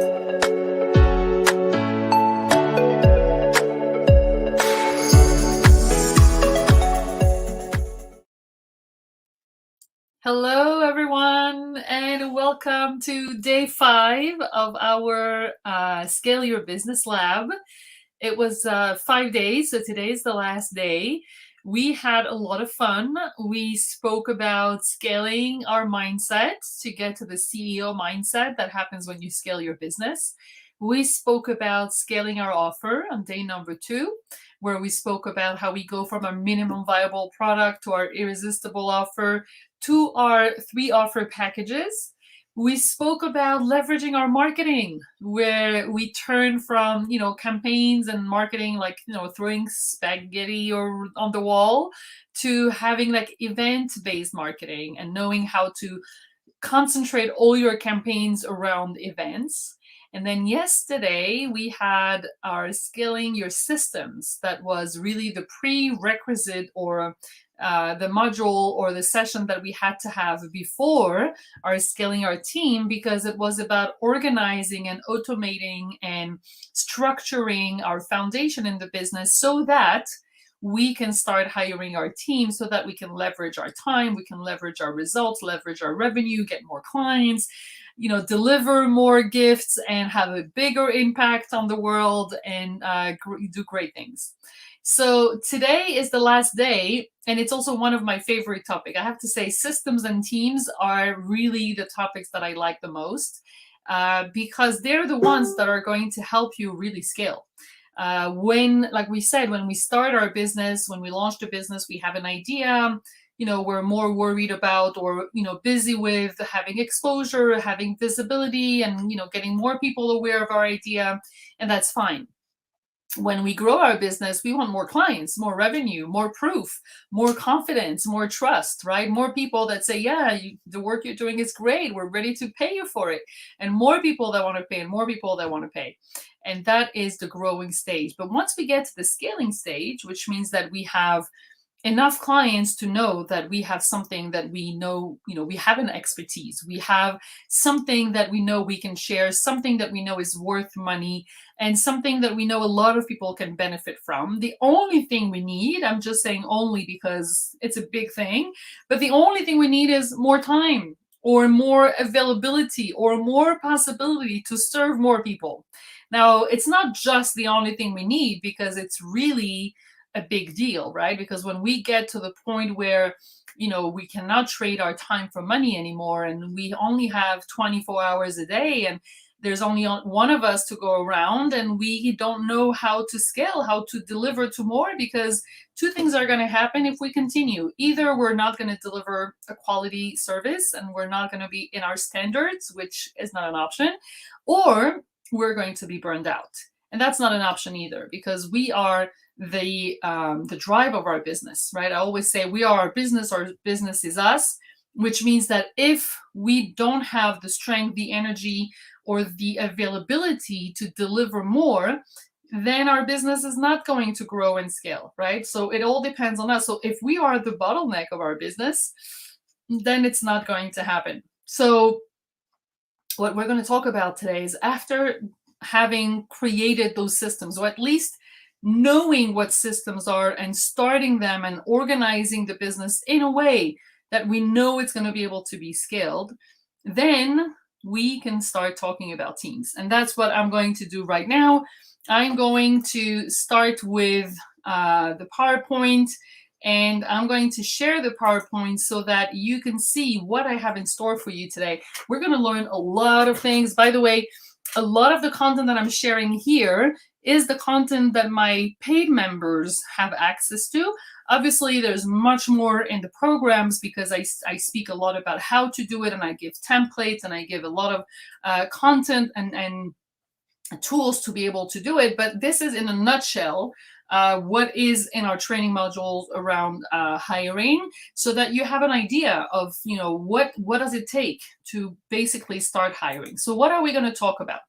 Hello, everyone, and welcome to day 5 of our Scale Your Business Lab. It was 5 days, so today's the last day. We had a lot of fun. We spoke about scaling our mindset to get to the CEO mindset that happens when you scale your business. We spoke about scaling our offer on day number 2, where we spoke about how we go from a minimum viable product to our irresistible offer to our 3 offer packages. We spoke about leveraging our marketing, where we turn from, campaigns and marketing, like, throwing spaghetti or on the wall, to having like event-based marketing and knowing how to concentrate all your campaigns around events. And then yesterday we had our scaling your systems. That was really the prerequisite, or the module or the session that we had to have before our scaling our team, because it was about organizing and automating and structuring our foundation in the business so that we can start hiring our team, so that we can leverage our time, we can leverage our results, leverage our revenue, get more clients, deliver more gifts and have a bigger impact on the world, and do great things. So today is the last day, and it's also one of my favorite topics. I have to say, systems and teams are really the topics that I like the most, because they're the ones that are going to help you really scale. Like we said, when we start our business, when we launch the business, we have an idea. We're more worried about, or busy with having exposure, having visibility, and getting more people aware of our idea, and that's fine. When we grow our business, we want more clients, more revenue, more proof, more confidence, more trust, right? More people that say, yeah, the work you're doing is great, we're ready to pay you for it, and more people that want to pay, and more people that want to pay. And that is the growing stage. But once we get to the scaling stage, which means that we have enough clients to know that we have something that we know, we have an expertise, we have something that we know we can share, something that we know is worth money, and something that we know a lot of people can benefit from. The only thing we need, I'm just saying only because it's a big thing, but the only thing we need is more time, or more availability, or more possibility to serve more people. Now, it's not just the only thing we need, because it's really a big deal, right? Because when we get to the point where, we cannot trade our time for money anymore, and we only have 24 hours a day, and there's only one of us to go around, and we don't know how to scale, how to deliver to more, because 2 things are going to happen if we continue. Either we're not going to deliver a quality service, and we're not going to be in our standards, which is not an option, or we're going to be burned out. And that's not an option either, because we are the drive of our business, right? I always say we are our business is us, which means that if we don't have the strength, the energy, or the availability to deliver more, then our business is not going to grow and scale, right? So it all depends on us. So if we are the bottleneck of our business, then it's not going to happen. So what we're going to talk about today is, after having created those systems, or at least knowing what systems are and starting them and organizing the business in a way that we know it's going to be able to be scaled, then we can start talking about teams. And that's what I'm going to do right now. I'm going to start with the PowerPoint, and I'm going to share the PowerPoint so that you can see what I have in store for you today. We're going to learn a lot of things. By the way, a lot of the content that I'm sharing here is the content that my paid members have access to. Obviously, there's much more in the programs, because I speak a lot about how to do it, and I give templates, and I give a lot of content and tools to be able to do it. But this is, in a nutshell, what is in our training modules around hiring, so that you have an idea of, what does it take to basically start hiring. So what are we going to talk about?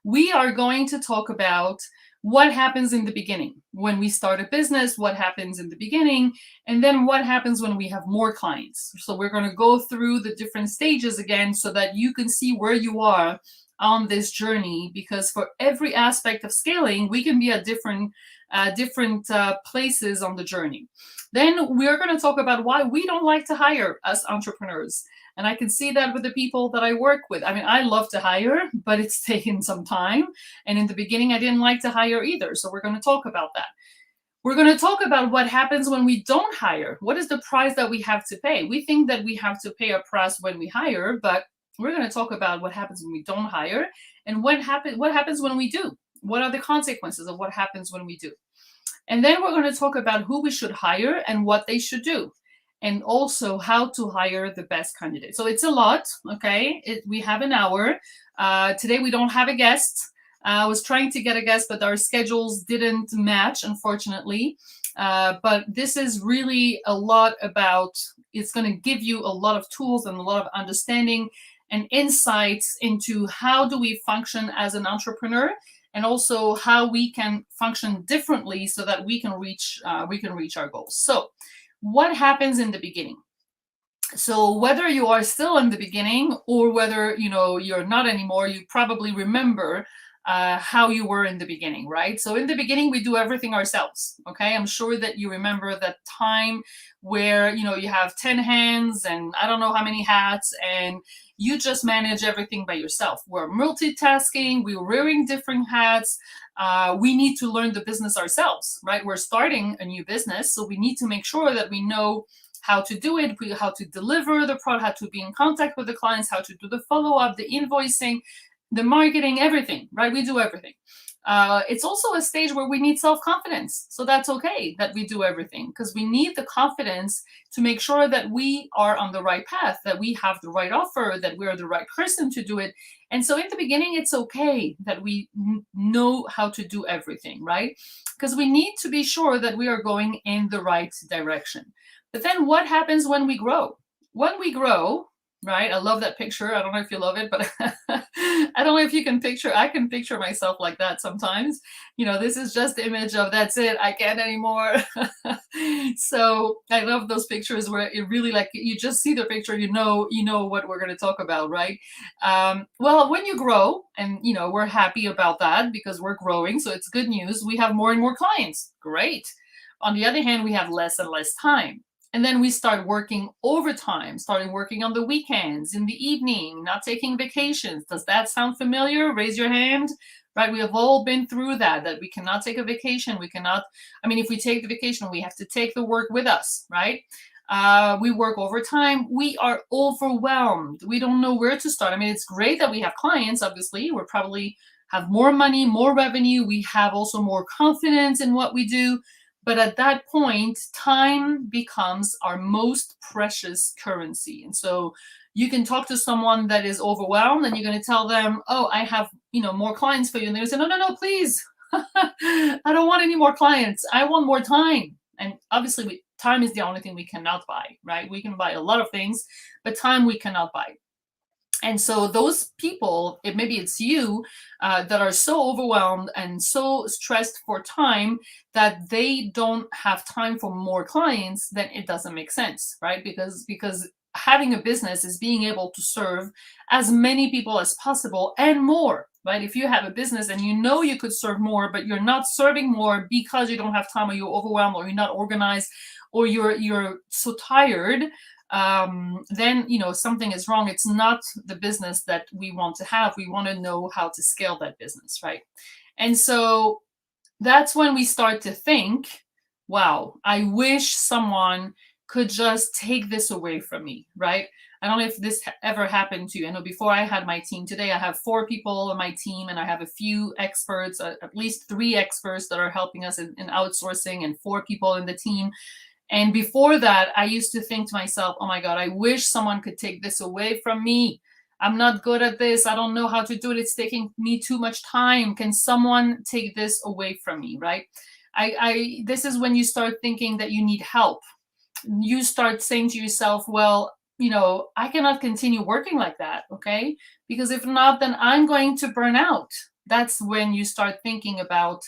We are going to talk about what happens in the beginning. When we start a business, what happens in the beginning, and then what happens when we have more clients. So we're going to go through the different stages again, so that you can see where you are on this journey, because for every aspect of scaling, we can be at different places on the journey. Then we're going to talk about why we don't like to hire as entrepreneurs. And I can see that with the people that I work with. I mean, I love to hire, but it's taken some time. And in the beginning, I didn't like to hire either. So we're going to talk about that. We're going to talk about what happens when we don't hire. What is the price that we have to pay? We think that we have to pay a price when we hire, but we're going to talk about what happens when we don't hire and what happens when we do. What are the consequences of what happens when we do? And then we're going to talk about who we should hire and what they should do, and also how to hire the best candidate. So it's a lot, okay? We have an hour. Today we don't have a guest. I was trying to get a guest, but our schedules didn't match, unfortunately. But this is really a lot about, it's going to give you a lot of tools and a lot of understanding and insights into how do we function as an entrepreneur, and also how we can function differently so that we can reach our goals. So what happens in the beginning? So whether you are still in the beginning or whether you're not anymore, you probably remember how you were in the beginning, right? So in the beginning, we do everything ourselves. Okay, I'm sure that you remember that time where you have 10 hands and I don't know how many hats, and you just manage everything by yourself. We're multitasking, we're wearing different hats. We need to learn the business ourselves, right? We're starting a new business, so we need to make sure that we know how to do it, how to deliver the product, how to be in contact with the clients, how to do the follow-up, the invoicing, the marketing, everything, right? We do everything. It's also a stage where we need self-confidence. So that's okay that we do everything, because we need the confidence to make sure that we are on the right path, that we have the right offer, that we're the right person to do it. And so in the beginning, it's okay that we know how to do everything, right? Because we need to be sure that we are going in the right direction. But then what happens when we grow? When we grow, right? I love that picture. I don't know if you love it, but I don't know if you can picture. I can picture myself like that sometimes. This is just the image of that's it. I can't anymore. So I love those pictures where it really, like, you just see the picture, you know what we're going to talk about, right? Well, when you grow, and we're happy about that because we're growing, so it's good news. We have more and more clients. Great. On the other hand, we have less and less time. And then we start working overtime, starting working on the weekends, in the evening, not taking vacations. Does that sound familiar? Raise your hand. Right? We have all been through that we cannot take a vacation. We cannot, if we take the vacation, we have to take the work with us, right? We work overtime. We are overwhelmed. We don't know where to start. It's great that we have clients, obviously. We're probably have more money, more revenue. We have also more confidence in what we do. But at that point, time becomes our most precious currency. And so you can talk to someone that is overwhelmed and you're going to tell them, oh, I have, more clients for you. And they're going to say, no, please. I don't want any more clients. I want more time. And obviously, time is the only thing we cannot buy, right? We can buy a lot of things, but time we cannot buy. And so those people, maybe it's you, that are so overwhelmed and so stressed for time that they don't have time for more clients, then it doesn't make sense, right? Because having a business is being able to serve as many people as possible and more, right? If you have a business and you could serve more, but you're not serving more because you don't have time, or you're overwhelmed, or you're not organized, or you're so tired, then something is wrong. It's not the business that we want to have. We want to know how to scale that business, right? And so that's when we start to think, wow, I wish someone could just take this away from me, right? I don't know if this ever happened to you. I know before I had my team, today I have 4 people on my team, and I have a few experts, at least 3 experts that are helping us in outsourcing, and 4 people in the team. And before that, I used to think to myself, oh my God, I wish someone could take this away from me. I'm not good at this. I don't know how to do it. It's taking me too much time. Can someone take this away from me, right? This is when you start thinking that you need help. You start saying to yourself, well, I cannot continue working like that, okay? Because if not, then I'm going to burn out. That's when you start thinking about,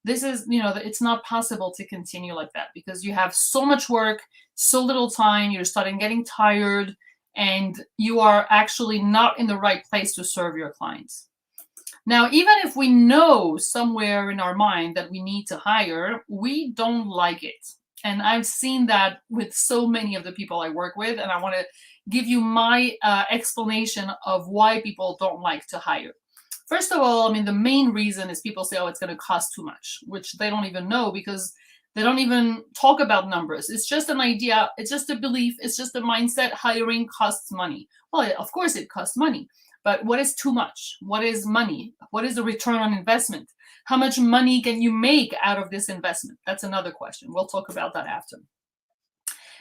this is, it's not possible to continue like that, because you have so much work, so little time, you're starting getting tired, and you are actually not in the right place to serve your clients. Now, even if we know somewhere in our mind that we need to hire, we don't like it. And I've seen that with so many of the people I work with, and I want to give you my explanation of why people don't like to hire. First of all, I mean, the main reason is people say, oh, it's going to cost too much, which they don't even know because they don't even talk about numbers. It's just an idea. It's just a belief. It's just a mindset. Hiring costs money. Well, of course it costs money, but what is too much? What is money? What is the return on investment? How much money can you make out of this investment? That's another question. We'll talk about that after.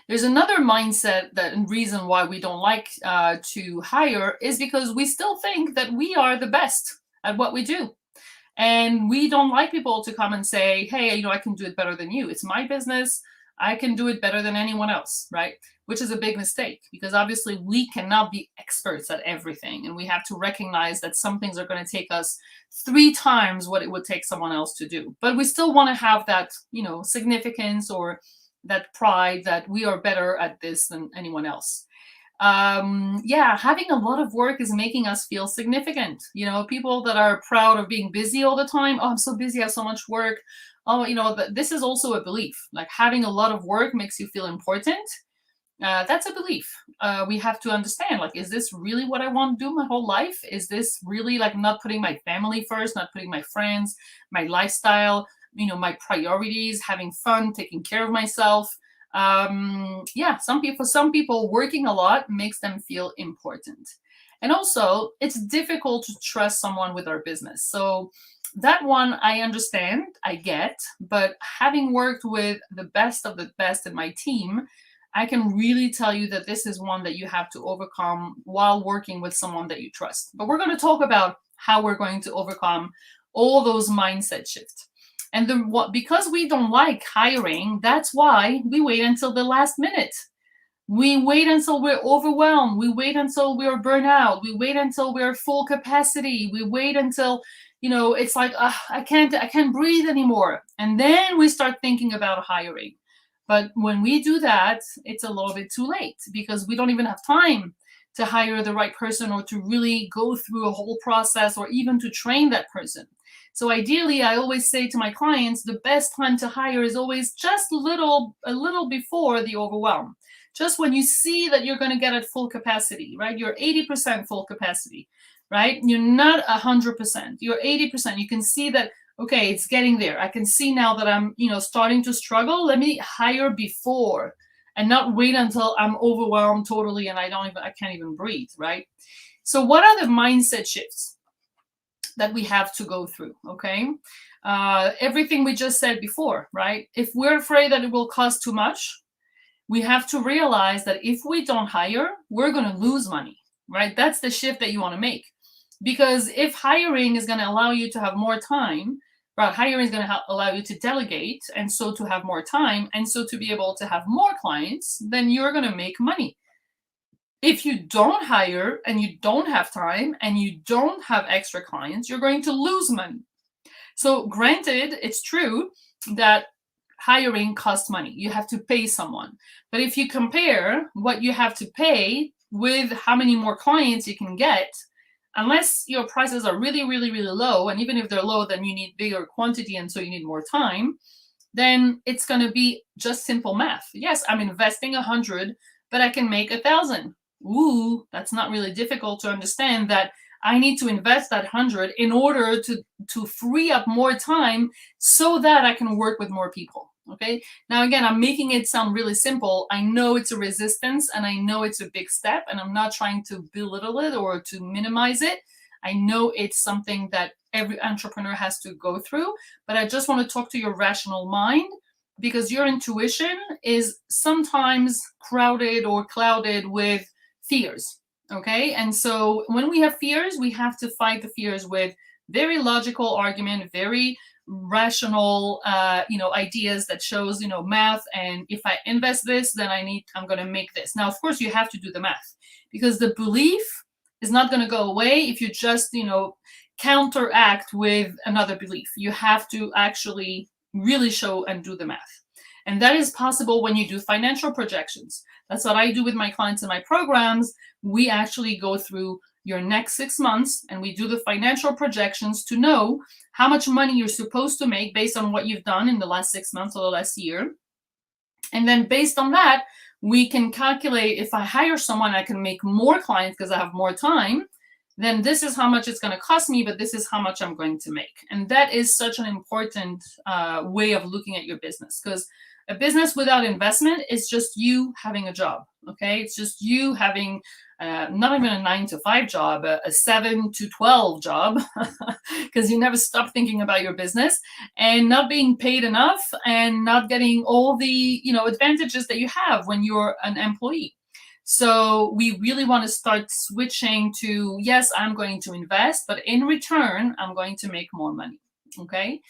There's another mindset that and reason why we don't like to hire is because we still think that we are the best at what we do. And we don't like people to come and say, hey, I can do it better than you. It's my business. I can do it better than anyone else, right? Which is a big mistake because obviously we cannot be experts at everything. And we have to recognize that some things are going to take us 3 times what it would take someone else to do. But we still want to have that, significance or that pride that we are better at this than anyone else. Having a lot of work is making us feel significant. People that are proud of being busy all the time. Oh, I'm so busy. I have so much work. Oh, this is also a belief. Like having a lot of work makes you feel important. That's a belief. We have to understand, like, is this really what I want to do my whole life? Is this really like not putting my family first, not putting my friends, my lifestyle, my priorities, having fun, taking care of myself? Some people working a lot makes them feel important. And also it's difficult to trust someone with our business. So that one I understand, I get, but having worked with the best of the best in my team, I can really tell you that this is one that you have to overcome while working with someone that you trust. But we're going to talk about how we're going to overcome all those mindset shifts. And because we don't like hiring, that's why we wait until the last minute. We wait until we're overwhelmed. We wait until we're burnt out. We wait until we're full capacity. We wait until, it's like, I can't breathe anymore. And then we start thinking about hiring. But when we do that, it's a little bit too late because we don't even have time to hire the right person or to really go through a whole process or even to train that person. So ideally, I always say to my clients, the best time to hire is always just a little before the overwhelm. Just when you see that you're going to get at full capacity, right? You're 80% full capacity, right? You're not 100%. You're 80%. You can see that, okay, it's getting there. I can see now that I'm, starting to struggle. Let me hire before and not wait until I'm overwhelmed totally and I can't even breathe, right? So what are the mindset shifts that we have to go through? Okay. Everything we just said before, right? If we're afraid that it will cost too much, we have to realize that if we don't hire, we're going to lose money, right? That's the shift that you want to make. Because if hiring is going to allow you to have more time, right? Hiring is going to allow you to delegate and so to have more time and so to be able to have more clients, then you're going to make money. If you don't hire and you don't have time and you don't have extra clients, you're going to lose money. So granted, it's true that hiring costs money. You have to pay someone. But if you compare what you have to pay with how many more clients you can get, unless your prices are really, really, really low, and even if they're low, then you need bigger quantity and so you need more time, then it's going to be just simple math. Yes, I'm investing 100, but I can make 1,000. Ooh, that's not really difficult to understand that I need to invest that 100 in order to free up more time so that I can work with more people. Okay. Now, again, I'm making it sound really simple. I know it's a resistance and I know it's a big step and I'm not trying to belittle it or to minimize it. I know it's something that every entrepreneur has to go through, but I just want to talk to your rational mind because your intuition is sometimes crowded or clouded with fears. Okay. And so when we have fears, we have to fight the fears with very logical argument, very rational, ideas that shows, math. And if I invest this, then I'm going to make this. Now, of course, you have to do the math because the belief is not going to go away if you just, counteract with another belief. You have to actually really show and do the math. And that is possible when you do financial projections. That's what I do with my clients in my programs. We actually go through your next 6 months, and we do the financial projections to know how much money you're supposed to make based on what you've done in the last 6 months or the last year. And then based on that, we can calculate, if I hire someone, I can make more clients because I have more time, then this is how much it's going to cost me, but this is how much I'm going to make. And that is such an important way of looking at your business, because a business without investment is just you having a job. Okay, it's just you having not even a 9 to 5 job, a 7 to 12 job, because you never stop thinking about your business, and not being paid enough and not getting all the advantages that you have when you're an employee. So we really want to start switching to, yes, I'm going to invest, but in return, I'm going to make more money. Okay.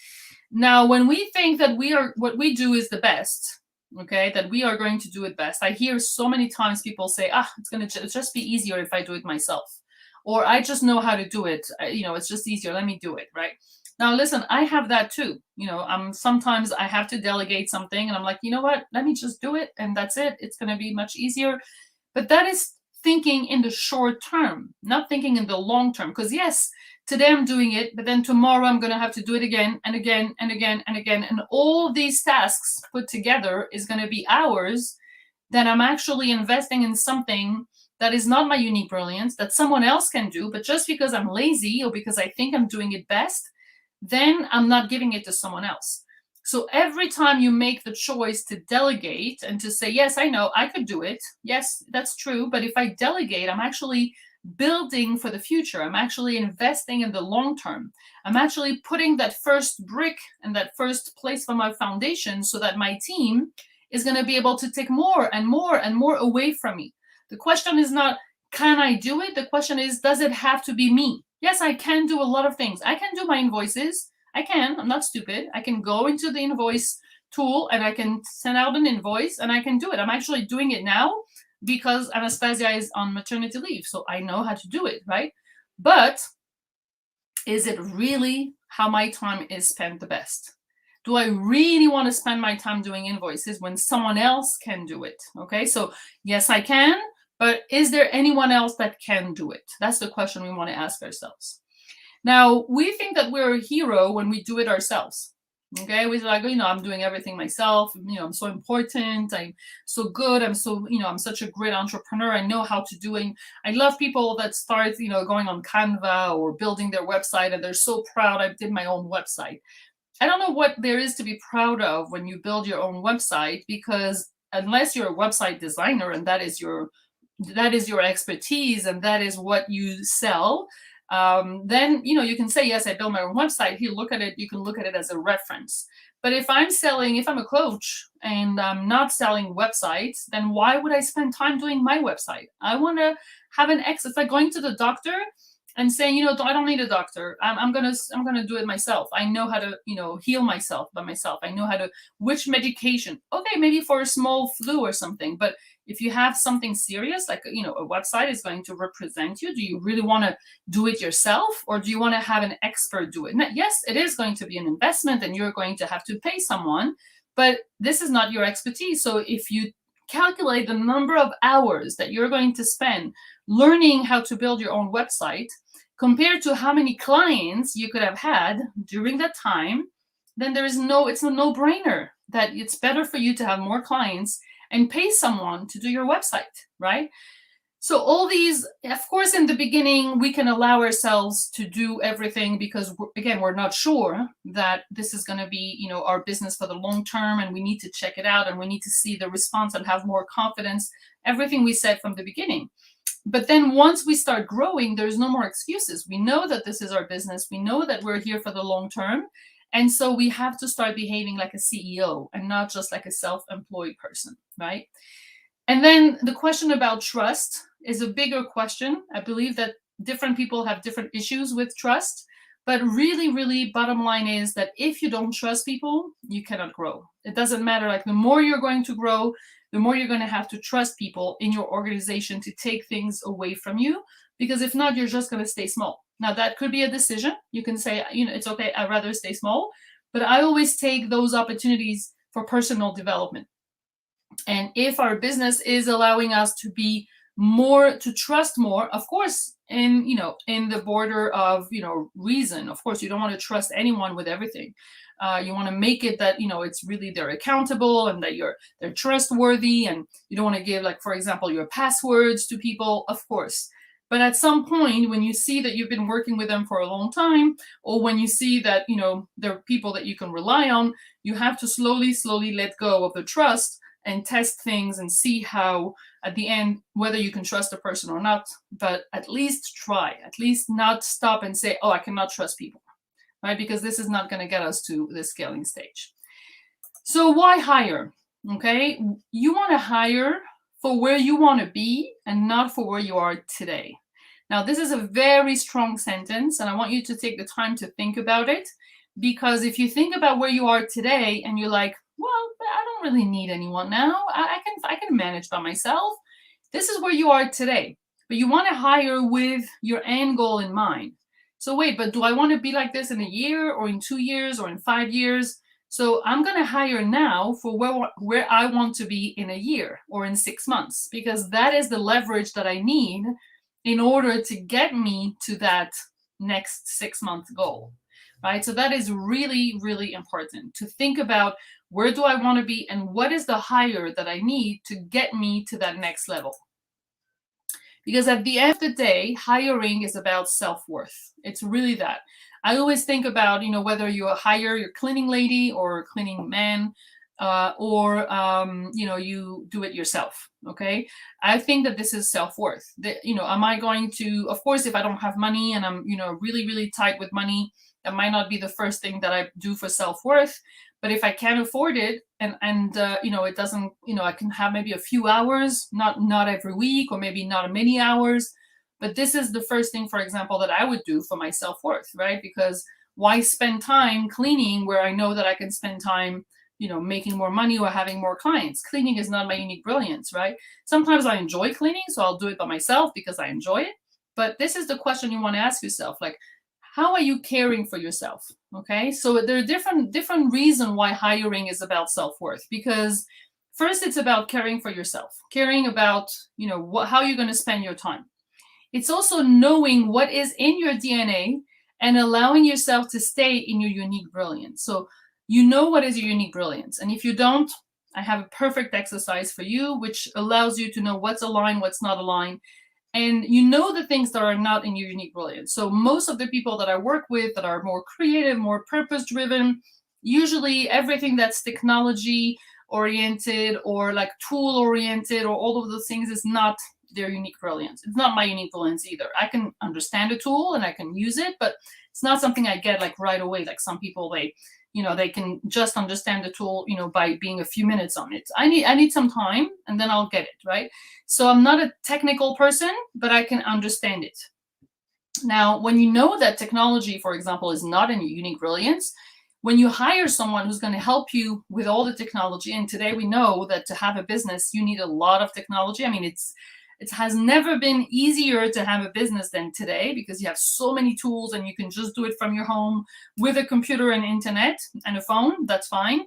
Now, when we think that what we do is the best, okay, that we are going to do it best, I hear so many times people say, it's going to just be easier if I do it myself, or I just know how to do it. It's just easier. Let me do it. Right. Now, listen, I have that too. Sometimes I have to delegate something and I'm like, you know what, let me just do it. And that's it. It's going to be much easier. But that is thinking in the short term, not thinking in the long term. Because yes, today I'm doing it, but then tomorrow I'm going to have to do it again and again and again and again. And all these tasks put together is going to be hours that I'm actually investing in something that is not my unique brilliance, that someone else can do. But just because I'm lazy or because I think I'm doing it best, then I'm not giving it to someone else. So every time you make the choice to delegate and to say, yes, I know I could do it. Yes, that's true. But if I delegate, I'm actually building for the future. I'm actually investing in the long term. I'm actually putting that first brick and that first place for my foundation so that my team is going to be able to take more and more and more away from me. The question is not, can I do it? The question is, does it have to be me? Yes, I can do a lot of things. I can do my invoices. I can. I'm not stupid. I can go into the invoice tool and I can send out an invoice and I can do it. I'm actually doing it now because Anastasia is on maternity leave. So I know how to do it, right? But is it really how my time is spent the best? Do I really want to spend my time doing invoices when someone else can do it? Okay, so yes, I can, but is there anyone else that can do it? That's the question we want to ask ourselves. Now, we think that we're a hero when we do it ourselves. Okay, we're like, I'm doing everything myself. I'm so important. I'm so good. I'm such a great entrepreneur. I know how to do it. I love people that start, going on Canva or building their website and they're so proud. I did my own website. I don't know what there is to be proud of when you build your own website, because unless you're a website designer and that is your expertise and that is what you sell, then you can say, yes, I built my own website. Here, look at it. You can look at it as a reference. But if I'm a coach and I'm not selling websites, then why would I spend time doing my website? I want to have it's like going to the doctor and saying, I don't need a doctor. I'm gonna do it myself. I know how to, heal myself by myself. I know which medication. Okay, maybe for a small flu or something. But if you have something serious, like a website is going to represent you, do you really want to do it yourself, or do you want to have an expert do it? Now, yes, it is going to be an investment, and you're going to have to pay someone, but this is not your expertise. So if you calculate the number of hours that you're going to spend learning how to build your own website compared to how many clients you could have had during that time, then it's a no-brainer that it's better for you to have more clients and pay someone to do your website, right? So all these, of course, in the beginning, we can allow ourselves to do everything because, again, we're not sure that this is going to be, our business for the long term, and we need to check it out and we need to see the response and have more confidence, everything we said from the beginning. But then once we start growing, there's no more excuses. We know that this is our business. We know that we're here for the long term. And so we have to start behaving like a CEO and not just like a self-employed person, right? And then the question about trust is a bigger question. I believe that different people have different issues with trust. But really, really, bottom line is that if you don't trust people, you cannot grow. It doesn't matter. Like the more you're going to grow, the more you're going to have to trust people in your organization to take things away from you. Because if not, you're just going to stay small. Now, that could be a decision. You can say, it's okay, I'd rather stay small. But I always take those opportunities for personal development. And if our business is allowing us to be more, to trust more, of course, in, in the border of, reason. Of course, you don't want to trust anyone with everything. You want to make it that, it's really they're accountable and that they're trustworthy, and you don't want to give, like, for example, your passwords to people, of course. But at some point, when you see that you've been working with them for a long time, or when you see that, they're people that you can rely on, you have to slowly let go of the trust and test things and see how, at the end, whether you can trust a person or not. But at least try, at least not stop and say, oh, I cannot trust people, right? Because this is not going to get us to the scaling stage. So why hire? Okay, you want to hire for where you want to be and not for where you are today. Now, this is a very strong sentence, and I want you to take the time to think about it, because if you think about where you are today and you're like, well, I don't really need anyone now, I can manage by myself. This is where you are today, but you want to hire with your end goal in mind. So wait, but do I want to be like this in a year or in 2 years or in 5 years? So I'm going to hire now for where I want to be in a year or in 6 months, because that is the leverage that I need in order to get me to that next 6-month goal, right? So that is really, really important to think about, where do I want to be and what is the hire that I need to get me to that next level? Because at the end of the day, hiring is about self-worth. It's really that. I always think about, whether you hire your cleaning lady or cleaning man, or you do it yourself. Okay, I think that this is self-worth. Am I going to, of course, if I don't have money and I'm, really, really tight with money, that might not be the first thing that I do for self-worth. But if I can't afford it, and it doesn't, I can have maybe a few hours, not every week, or maybe not many hours. But this is the first thing, for example, that I would do for my self-worth, right? Because why spend time cleaning where I know that I can spend time, making more money or having more clients? Cleaning is not my unique brilliance, right? Sometimes I enjoy cleaning, so I'll do it by myself because I enjoy it. But this is the question you want to ask yourself, like, how are you caring for yourself? Okay, so there are different reasons why hiring is about self-worth. Because first, it's about caring for yourself, caring about, how you're going to spend your time. It's also knowing what is in your DNA and allowing yourself to stay in your unique brilliance. So what is your unique brilliance. And if you don't, I have a perfect exercise for you, which allows you to know what's aligned, what's not aligned. And the things that are not in your unique brilliance. So most of the people that I work with that are more creative, more purpose-driven, usually everything that's technology-oriented or like tool-oriented or all of those things is not their unique brilliance. It's not my unique brilliance either. I can understand a tool and I can use it, but it's not something I get like right away. Like some people, they can just understand the tool, by being a few minutes on it. I need some time and then I'll get it, right? So I'm not a technical person, but I can understand it. Now, when you know that technology, for example, is not in your unique brilliance, when you hire someone who's going to help you with all the technology, and today we know that to have a business, you need a lot of technology. I mean, it has never been easier to have a business than today, because you have so many tools and you can just do it from your home with a computer and internet and a phone. That's fine.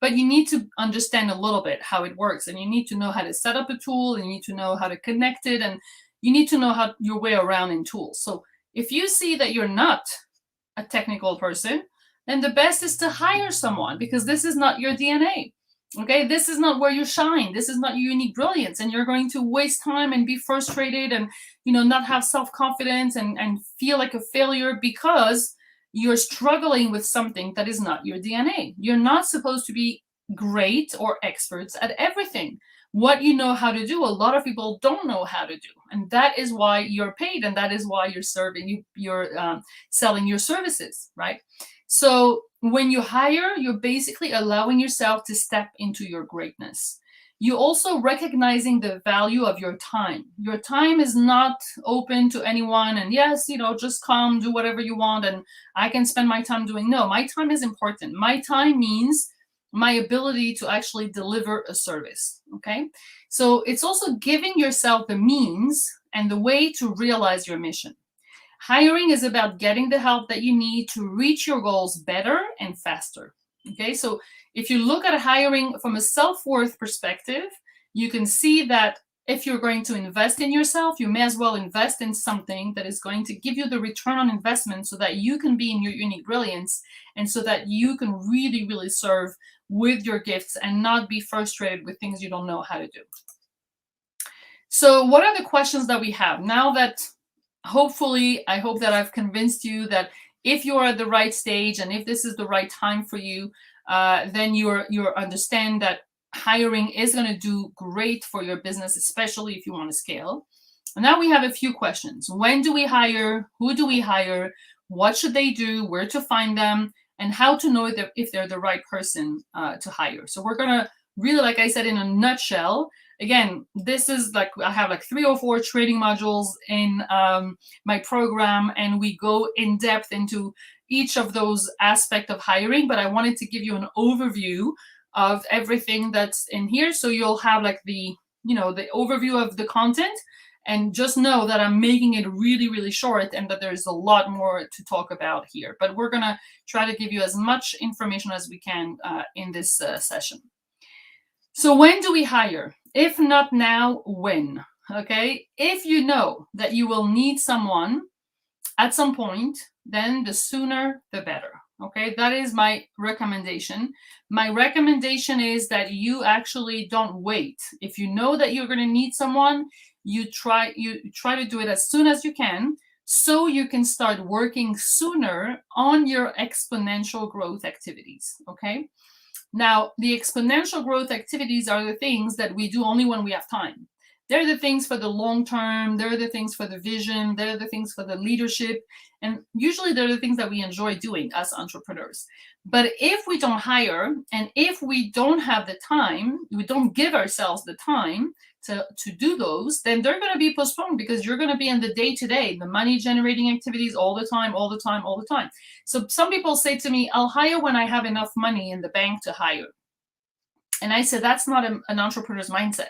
But you need to understand a little bit how it works, and you need to know how to set up a tool, and you need to know how to connect it, and you need to know how your way around in tools. So if you see that you're not a technical person, then the best is to hire someone, because this is not your DNA. Okay, this is not where you shine. This is not your unique brilliance, and you're going to waste time and be frustrated and not have self-confidence and feel like a failure because you're struggling with something that is not your DNA. You're not supposed to be great or experts at everything. What you know how to do, a lot of people don't know how to do, and that is why you're paid, and that is why you're selling your services, right? So when you hire, you're basically allowing yourself to step into your greatness. You're also recognizing the value of your time. Your time is not open to anyone, and yes, just come, do whatever you want, and I can spend my time doing. No, my time is important. My time means my ability to actually deliver a service, okay? So it's also giving yourself the means and the way to realize your mission. Hiring is about getting the help that you need to reach your goals better and faster. Okay, so if you look at hiring from a self-worth perspective, you can see that if you're going to invest in yourself, you may as well invest in something that is going to give you the return on investment so that you can be in your unique brilliance and so that you can really, really serve with your gifts and not be frustrated with things you don't know how to do. So, what are the questions that we have now that hopefully I hope that I've convinced you that if you are at the right stage and if this is the right time for you, then you understand that hiring is going to do great for your business, especially if you want to scale. And now we have a few questions. When do we hire? Who do we hire? What should they do? Where to find them? And how to know if they're the right person to hire. So we're going to really, like I said, in a nutshell, again, this is like I have like 3 or 4 training modules in my program, and we go in depth into each of those aspects of hiring. But I wanted to give you an overview of everything that's in here, so you'll have like the overview of the content, and just know that I'm making it really, really short and that there's a lot more to talk about here. But we're gonna try to give you as much information as we can in this session. So when do we hire? If not now, when? Okay, if you know that you will need someone at some point, then the sooner the better. Okay, that is my recommendation. My recommendation is that you actually don't wait. If you know that you're going to need someone, you try to do it as soon as you can, so you can start working sooner on your exponential growth activities. Okay. Now, the exponential growth activities are the things that we do only when we have time. They're the things for the long term. They're the things for the vision. They're the things for the leadership. And usually they're the things that we enjoy doing as entrepreneurs. But if we don't hire and if we don't have the time, we don't give ourselves the time to do those, then they're going to be postponed because you're going to be in the day-to-day, the money generating activities all the time, all the time, all the time. So some people say to me, I'll hire when I have enough money in the bank to hire. And I said, that's not an entrepreneur's mindset,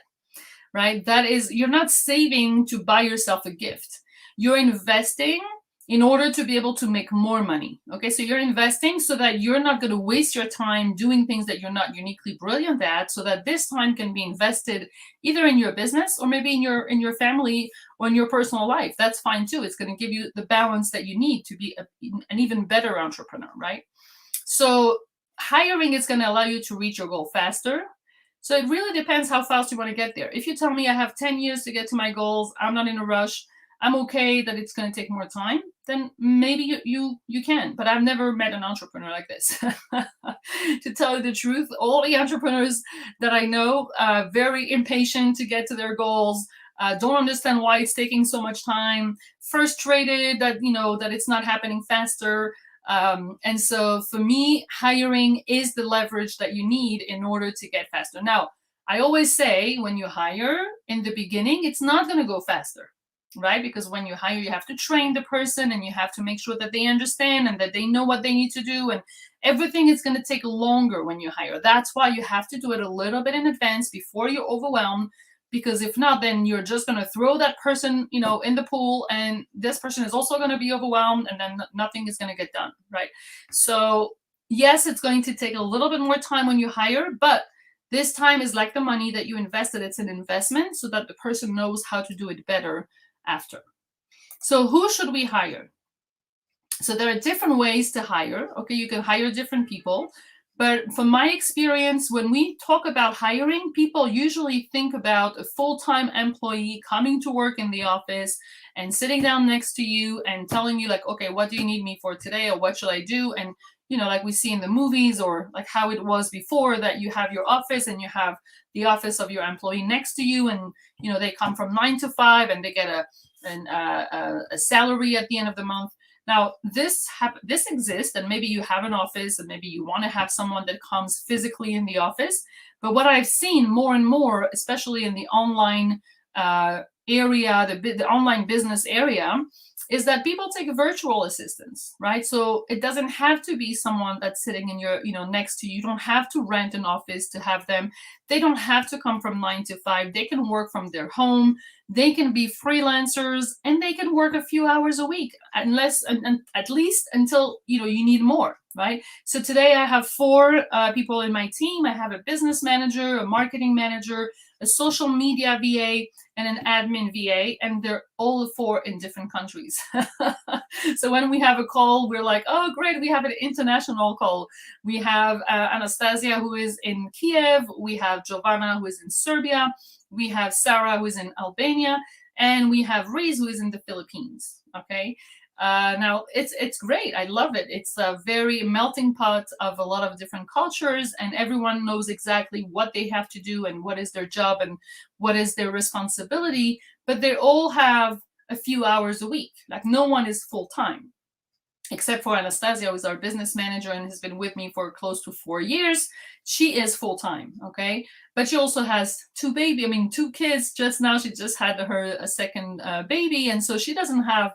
right? That is, you're not saving to buy yourself a gift. You're investing in order to be able to make more money. Okay, so you're investing so that you're not going to waste your time doing things that you're not uniquely brilliant at, so that this time can be invested either in your business or maybe in your family or in your personal life. That's fine too. It's going to give you the balance that you need to be an even better entrepreneur, right? So hiring is going to allow you to reach your goal faster. So it really depends how fast you want to get there. If you tell me I have 10 years to get to my goals, I'm not in a rush, I'm okay that it's going to take more time, then maybe you can. But I've never met an entrepreneur like this. To tell you the truth, all the entrepreneurs that I know are very impatient to get to their goals, don't understand why it's taking so much time, frustrated that that it's not happening faster. And so for me, hiring is the leverage that you need in order to get faster. Now, I always say when you hire in the beginning, it's not going to go faster, right? Because when you hire, you have to train the person and you have to make sure that they understand and that they know what they need to do. And everything is going to take longer when you hire. That's why you have to do it a little bit in advance before you're overwhelmed. Because if not, then you're just going to throw that person, in the pool, and this person is also going to be overwhelmed, and then nothing is going to get done, right? So yes, it's going to take a little bit more time when you hire, but this time is like the money that you invested. It's an investment so that the person knows how to do it better after. So who should we hire? So there are different ways to hire. Okay, you can hire different people. But from my experience, when we talk about hiring, people usually think about a full-time employee coming to work in the office and sitting down next to you and telling you like, okay, what do you need me for today? Or what should I do? And, like we see in the movies, or like how it was before, that you have your office and you have the office of your employee next to you. And, they come from 9 to 5 and they get a salary at the end of the month. Now, this exists, and maybe you have an office, and maybe you want to have someone that comes physically in the office. But what I've seen more and more, especially in the online area, the online business area, is that people take virtual assistants, right? So it doesn't have to be someone that's sitting in your, next to you. You don't have to rent an office to have them. They don't have to come from 9 to 5. They can work from their home. They can be freelancers and they can work a few hours a week, unless and at least until you need more, right? So today I have four people in my team. I have a business manager, a marketing manager, a social media VA, and an admin VA, and they're all four in different countries. So when we have a call, we're like, oh, great, we have an international call. We have Anastasia, who is in Kiev. We have Giovanna, who is in Serbia. We have Sarah, who is in Albania. And we have Reese, who is in the Philippines. Okay. Now it's great. I love it. It's a very melting pot of a lot of different cultures, and everyone knows exactly what they have to do and what is their job and what is their responsibility. But they all have a few hours a week. Like no one is full time, except for Anastasia, who's our business manager and has been with me for close to 4 years. She is full time, okay? But she also has two kids. Just now, she just had a second baby, and so she doesn't have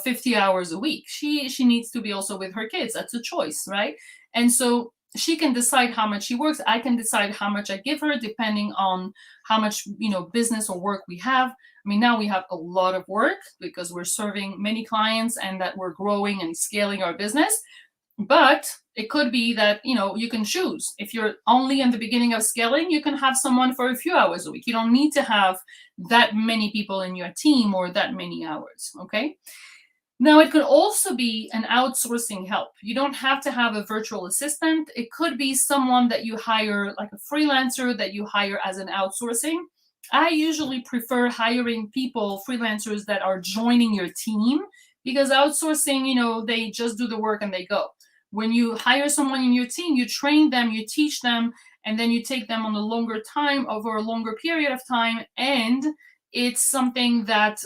50 hours a week. She needs to be also with her kids. That's a choice, right? And so she can decide how much she works. I can decide how much I give her, depending on how much business or work we have. I mean, now we have a lot of work because we're serving many clients and that we're growing and scaling our business. But it could be that, you can choose. If you're only in the beginning of scaling, you can have someone for a few hours a week. You don't need to have that many people in your team or that many hours, okay? Now, it could also be an outsourcing help. You don't have to have a virtual assistant. It could be someone that you hire, like a freelancer that you hire as an outsourcing. I usually prefer hiring people, freelancers that are joining your team, because outsourcing, they just do the work and they go. When you hire someone in your team, you train them, you teach them, and then you take them on a longer time, over a longer period of time. And it's something that,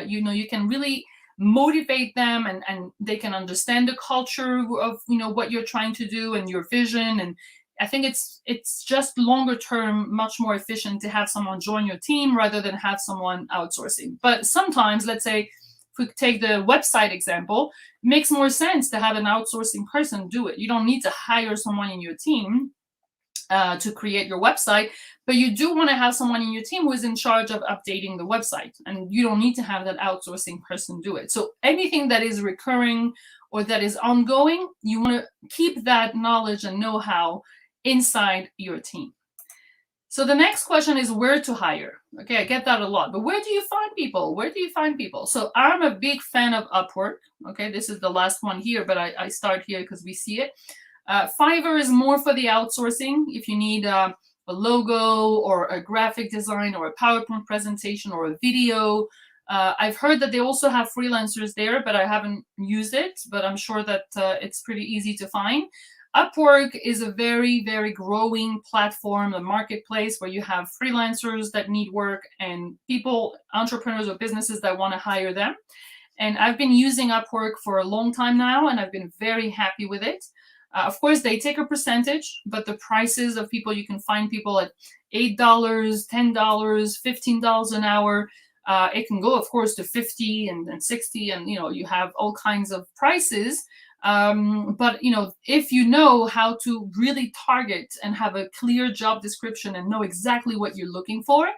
you can really motivate them, and they can understand the culture of what you're trying to do and your vision. And I think it's just longer term much more efficient to have someone join your team rather than have someone outsourcing. But sometimes, let's say, if we take the website example, it makes more sense to have an outsourcing person do it. You don't need to hire someone in your team to create your website, but you do want to have someone in your team who is in charge of updating the website, and you don't need to have that outsourcing person do it. So anything that is recurring or that is ongoing, you want to keep that knowledge and know-how inside your team. So the next question is where to hire. Okay, I get that a lot, but where do you find people? Where do you find people? So I'm a big fan of Upwork. Okay, this is the last one here, but I start here because we see it. Fiverr is more for the outsourcing. If you need a logo or a graphic design or a PowerPoint presentation or a video. I've heard that they also have freelancers there, but I haven't used it, but I'm sure that it's pretty easy to find. Upwork is a very, very growing platform, a marketplace where you have freelancers that need work and people, entrepreneurs or businesses that want to hire them. And I've been using Upwork for a long time now, and I've been very happy with it. Of course, they take a percentage, but the prices of people, you can find people at $8, $10, $15 an hour. It can go, of course, to 50 and 60, and you have all kinds of prices. But if you know how to really target and have a clear job description and know exactly what you're looking for,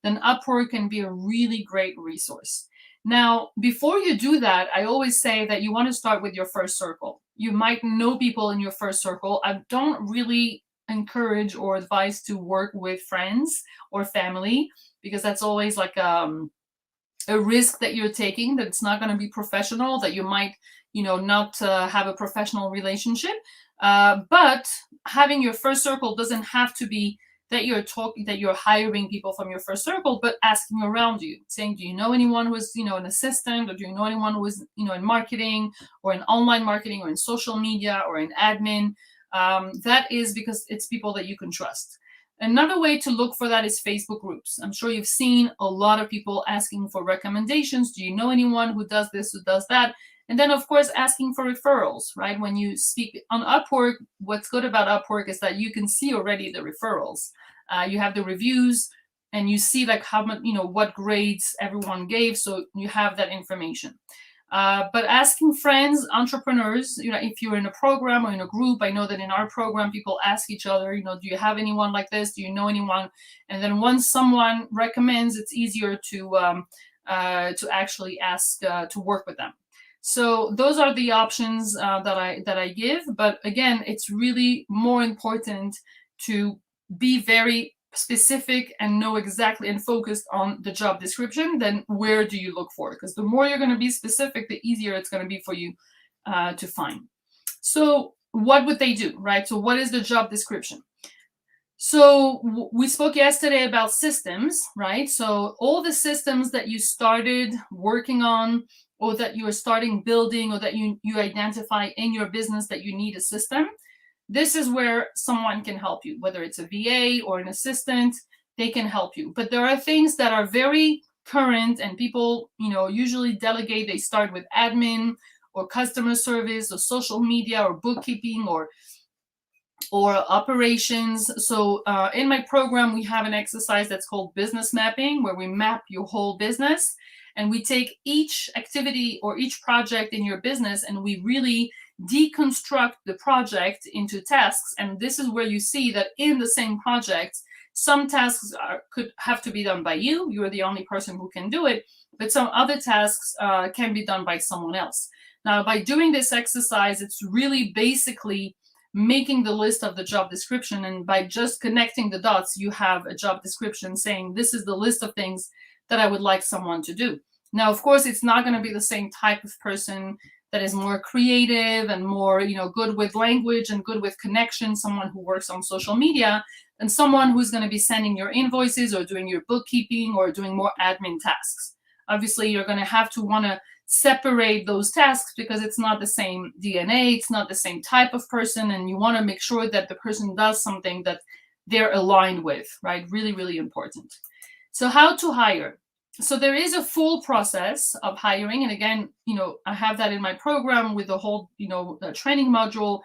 then Upwork can be a really great resource. Now, before you do that, I always say that you want to start with your first circle. You might know people in your first circle. I don't really encourage or advise to work with friends or family, because that's always like a risk that you're taking, that it's not going to be professional, that you might not have a professional relationship. But having your first circle doesn't have to be that you're hiring people from your first circle, but asking around you, saying, do you know anyone who is an assistant, or do you know anyone who is in marketing or in online marketing or in social media or in admin? That is because it's people that you can trust. Another way to look for that is Facebook groups. I'm sure you've seen a lot of people asking for recommendations. Do you know anyone who does this, who does that? And then, of course, asking for referrals, right? When you speak on Upwork, what's good about Upwork is that you can see already the referrals. You have the reviews, and you see like how much, what grades everyone gave. So you have that information. But asking friends, entrepreneurs, if you're in a program or in a group, I know that in our program, people ask each other, do you have anyone like this? Do you know anyone? And then once someone recommends, it's easier to actually ask to work with them. So those are the options that I give. But again, it's really more important to be very specific and know exactly and focused on the job description, then where do you look for it? Because the more you're going to be specific, the easier it's going to be for you to find. So what would they do, right? So what is the job description? So we spoke yesterday about systems, right? So all the systems that you started working on, or that you are starting building, or that you identify in your business that you need a system, this is where someone can help you, whether it's a VA or an assistant, they can help you. But there are things that are very current, and people, usually delegate. They start with admin or customer service or social media or bookkeeping or operations. So in my program, we have an exercise that's called business mapping, where we map your whole business, and we take each activity or each project in your business, and we really deconstruct the project into tasks. And this is where you see that in the same project, some tasks could have to be done by you. You're the only person who can do it, but some other tasks can be done by someone else. Now, by doing this exercise, it's really basically making the list of the job description, and by just connecting the dots, you have a job description saying, this is the list of things that I would like someone to do. Now, of course, it's not going to be the same type of person that is more creative and more, good with language and good with connection, someone who works on social media, and someone who's going to be sending your invoices or doing your bookkeeping or doing more admin tasks. Obviously, you're going to have to want to separate those tasks, because it's not the same DNA, it's not the same type of person, and you want to make sure that the person does something that they're aligned with, right? Really, really important. So how to hire? So there is a full process of hiring, and again, I have that in my program with the whole, the training module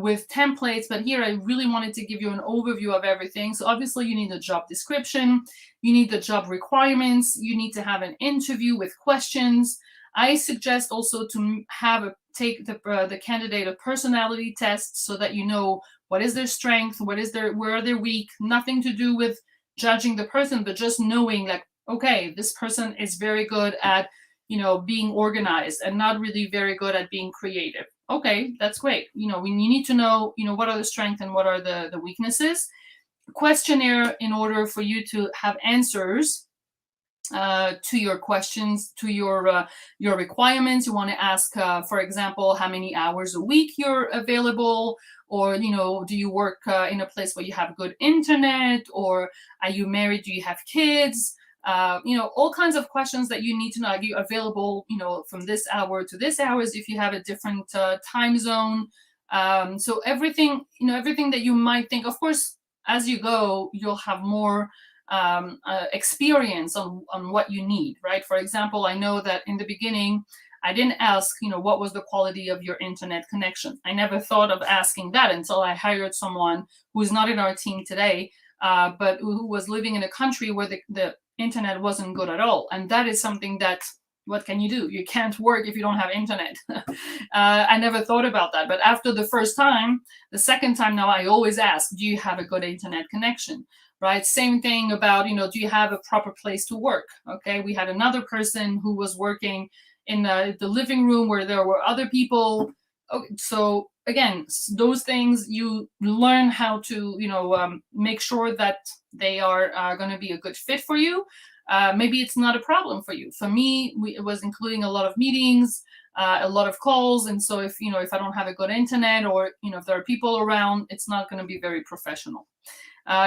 with templates. But here, I really wanted to give you an overview of everything. So obviously, you need a job description, you need the job requirements, you need to have an interview with questions. I suggest also to take the candidate a personality test, so that you know what is their strength, where are they weak. Nothing to do with judging the person, but just knowing, like, okay, this person is very good at being organized and not really very good at being creative. Okay, that's great. You need to know what are the strengths and what are the weaknesses. Questionnaire in order for you to have answers to your questions, to your requirements. You want to ask, for example, how many hours a week you're available, or do you work in a place where you have good internet, or are you married? Do you have kids? All kinds of questions that you need to know. Are you available, from this hour to this hours if you have a different time zone? So everything that you might think. Of course, as you go, you'll have more experience on what you need, right? For example, I know that in the beginning, I didn't ask, what was the quality of your internet connection. I never thought of asking that until I hired someone who's not in our team today, but who was living in a country where the internet wasn't good at all. And that is something that, what can you do? You can't work if you don't have internet. I never thought about that. But after the first time, the second time now, I always ask, do you have a good internet connection? Right? Same thing about, do you have a proper place to work? Okay, we had another person who was working in the living room where there were other people. Okay, so again, those things you learn how to, make sure that they are going to be a good fit for you. Maybe it's not a problem for you. For me, it was including a lot of meetings, a lot of calls. And so if I don't have a good internet, or, if there are people around, it's not going to be very professional.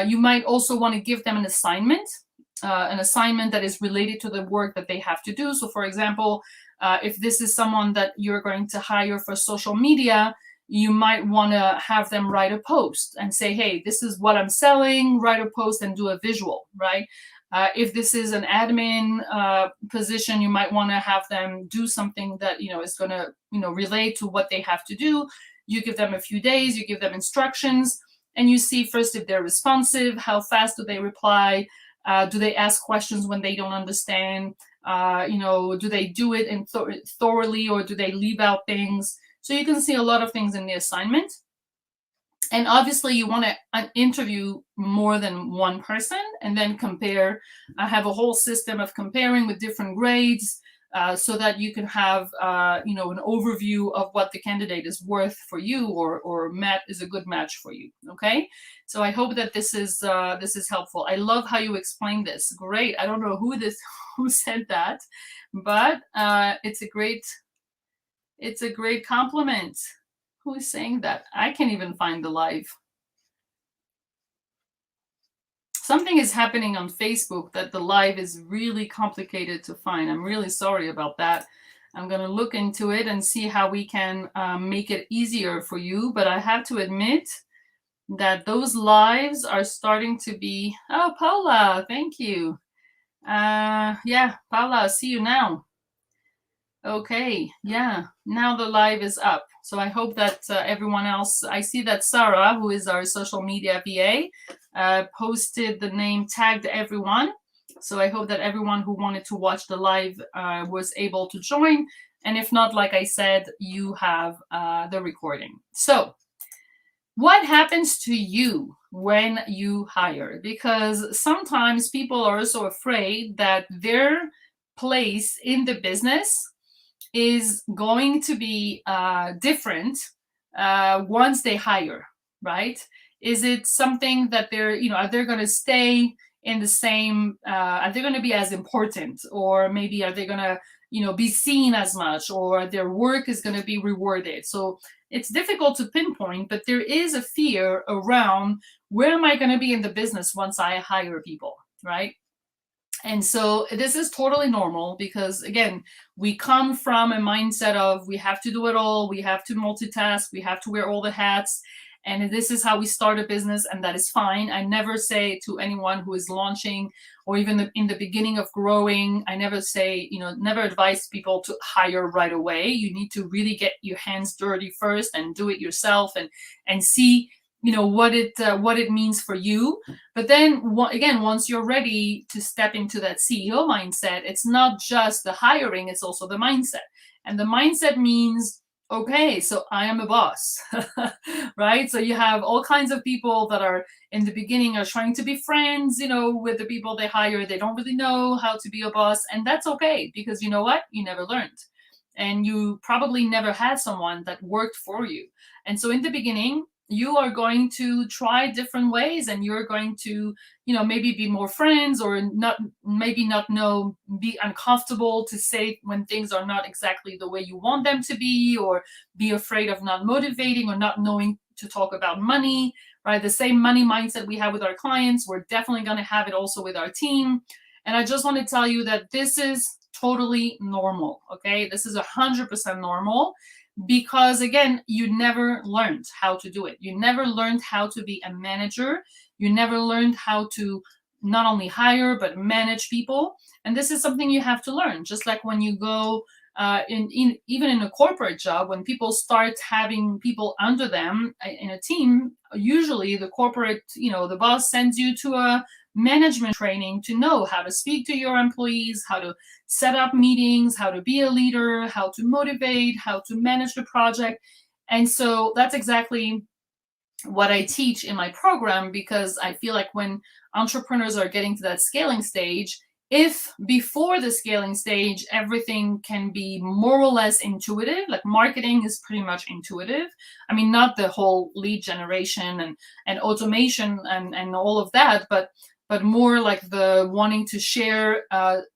You might also want to give them an assignment that is related to the work that they have to do. So for example, if this is someone that you're going to hire for social media, you might want to have them write a post and say, hey, this is what I'm selling, write a post and do a visual, right? If this is an admin position, you might want to have them do something that, is going to, relate to what they have to do. You give them a few days, you give them instructions, and you see first if they're responsive, how fast do they reply, do they ask questions when they don't understand, Do they do it in thoroughly, or do they leave out things? So you can see a lot of things in the assignment. And obviously you want to interview more than one person and then compare. I have a whole system of comparing with different grades, so that you can have an overview of what the candidate is worth for you, or is a good match for you. Okay, so I hope that this is helpful. I love how you explained this. Great. I don't know who said that, but it's a great compliment. Who is saying that? I can't even find the live. Something is happening on Facebook that the live is really complicated to find. I'm really sorry about that. I'm going to look into it and see how we can make it easier for you. But I have to admit that those lives are starting to be... Oh, Paula, thank you. Yeah, Paula, see you now. Okay, yeah, now the live is up. So I hope that everyone else, I see that Sarah, who is our social media VA, posted the name, tagged everyone. So I hope that everyone who wanted to watch the live was able to join. And if not, like I said, you have the recording. So what happens to you when you hire? Because sometimes people are also afraid that their place in the business is going to be different once they hire, right? Is it something that are they going to stay in the same, are they going to be as important, or maybe are they going to, be seen as much, or their work is going to be rewarded? So it's difficult to pinpoint, but there is a fear around, where am I going to be in the business once I hire people, right? And so this is totally normal, because again, we come from a mindset of we have to do it all, we have to multitask, we have to wear all the hats, and this is how we start a business, and that is fine. I never say to anyone who is launching, or even in the beginning of growing, I never say, never advise people to hire right away. You need to really get your hands dirty first and do it yourself, and see what it means for you. But then again, once you're ready to step into that CEO mindset, it's not just the hiring, it's also the mindset. And the mindset means, okay, so I am a boss, right? So you have all kinds of people that are in the beginning are trying to be friends, with the people they hire. They don't really know how to be a boss, and that's okay, because you know what? You never learned. And you probably never had someone that worked for you. And so in the beginning, you are going to try different ways, and you're going to, maybe be more friends, or be uncomfortable to say when things are not exactly the way you want them to be, or be afraid of not motivating, or not knowing to talk about money, right? The same money mindset we have with our clients, we're definitely going to have it also with our team. And I just want to tell you that this is totally normal. Okay, this is 100% normal, because again, you never learned how to do it. You never learned how to be a manager. You never learned how to not only hire but manage people. And this is something you have to learn. Just like when you go even in a corporate job, when people start having people under them in a team, usually the corporate, the boss sends you to a management training to know how to speak to your employees, how to set up meetings, how to be a leader, how to motivate, how to manage the project. And so that's exactly what I teach in my program, because I feel like when entrepreneurs are getting to that scaling stage, if before the scaling stage everything can be more or less intuitive, like marketing is pretty much intuitive. I mean, not the whole lead generation and automation and all of that, but more like the wanting to share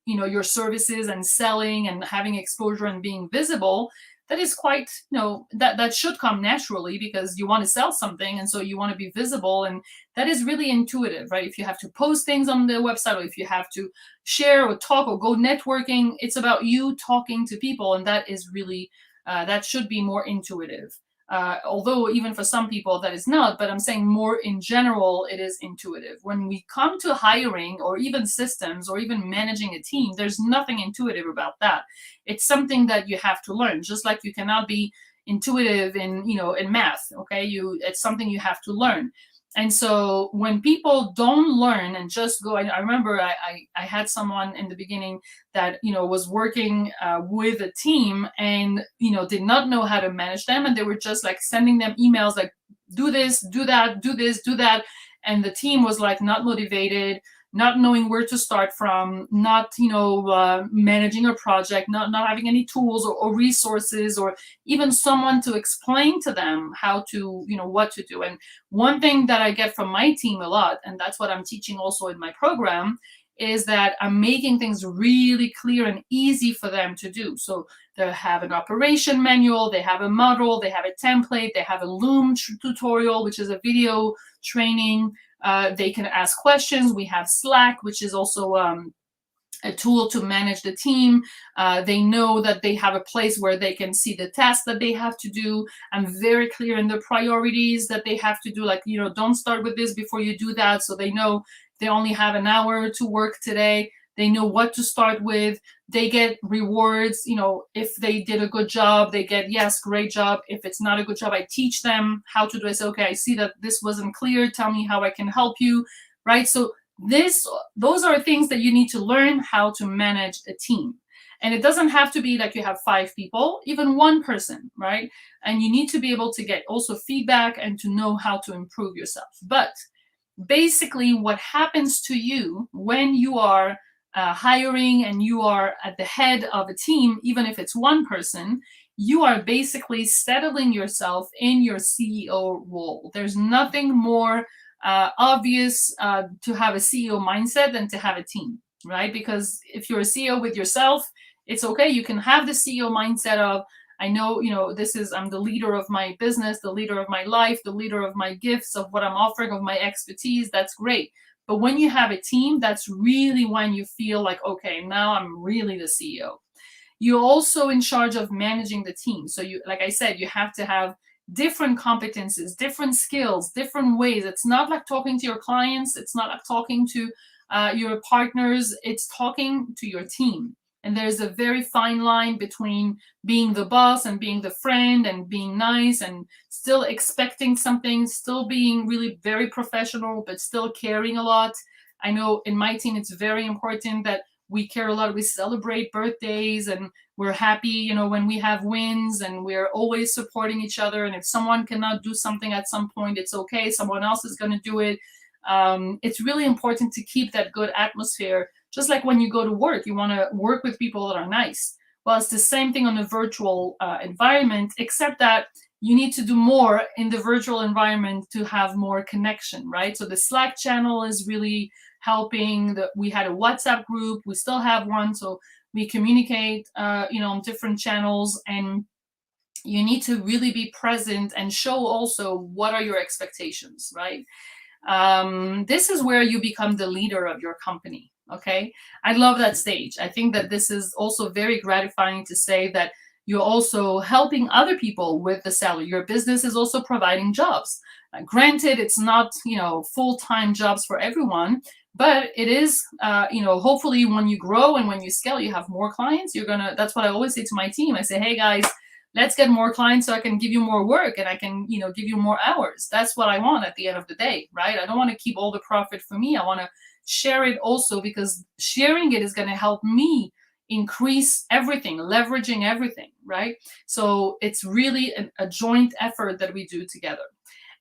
your services and selling and having exposure and being visible. That is quite, that should come naturally, because you want to sell something, and so you want to be visible, and that is really intuitive, right? If you have to post things on the website, or if you have to share or talk or go networking, it's about you talking to people, and that is really that should be more intuitive. Although even for some people that is not, but I'm saying more in general, it is intuitive. When we come to hiring, or even systems, or even managing a team, there's nothing intuitive about that. It's something that you have to learn, just like you cannot be intuitive in math. Okay, it's something you have to learn. And so when people don't learn and just go, I remember I had someone in the beginning that, was working with a team and, did not know how to manage them. And they were just like sending them emails like, do this, do that, do this, do that. And the team was like not motivated, not knowing where to start from, not, managing a project, not having any tools or resources or even someone to explain to them how to, what to do. And one thing that I get from my team a lot, and that's what I'm teaching also in my program, is that I'm making things really clear and easy for them to do. So they have an operation manual, they have a model, they have a template, they have a Loom tutorial, which is a video training. They can ask questions. We have Slack, which is also a tool to manage the team. They know that they have a place where they can see the tasks that they have to do. I'm very clear in the priorities that they have to do. Like, don't start with this before you do that. So they know they only have an hour to work today. They know what to start with. They get rewards. If they did a good job, they get, yes, great job. If it's not a good job, I teach them how to do it. I say, okay, I see that this wasn't clear. Tell me how I can help you, right? So those are things that you need to learn how to manage a team. And it doesn't have to be like you have 5 people, even one person, right? And you need to be able to get also feedback and to know how to improve yourself. But basically what happens to you when you are hiring and you are at the head of a team, even if it's one person, you are basically settling yourself in your CEO role. There's nothing more obvious to have a CEO mindset than to have a team, right? Because if you're a CEO with yourself, it's okay. You can have the CEO mindset of, I know, I'm the leader of my business, the leader of my life, the leader of my gifts, of what I'm offering, of my expertise. That's great. But when you have a team, that's really when you feel like, okay, now I'm really the CEO. You're also in charge of managing the team. So like I said, you have to have different competencies, different skills, different ways. It's not like talking to your clients. It's not like talking to your partners. It's talking to your team. And there's a very fine line between being the boss and being the friend and being nice and still expecting something, still being really very professional, but still caring a lot. I know in my team, it's very important that we care a lot. We celebrate birthdays and we're happy, when we have wins, and we're always supporting each other. And if someone cannot do something at some point, it's okay. Someone else is going to do it. It's really important to keep that good atmosphere. Just like when you go to work, you want to work with people that are nice. Well, it's the same thing on a virtual environment, except that you need to do more in the virtual environment to have more connection, right? So the Slack channel is really helping. We had a WhatsApp group. We still have one. So we communicate, on different channels, and you need to really be present and show also what are your expectations, right? This is where you become the leader of your company. Okay. I love that stage. I think that this is also very gratifying to say that you're also helping other people with the salary. Your business is also providing jobs. Granted, it's not, full-time jobs for everyone, but it is, hopefully when you grow and when you scale, you have more clients. That's what I always say to my team. I say, hey guys, let's get more clients so I can give you more work and I can, give you more hours. That's what I want at the end of the day, right? I don't want to keep all the profit for me. I want to share it also, because sharing it is going to help me increase everything, leveraging everything, right? So it's really a joint effort that we do together.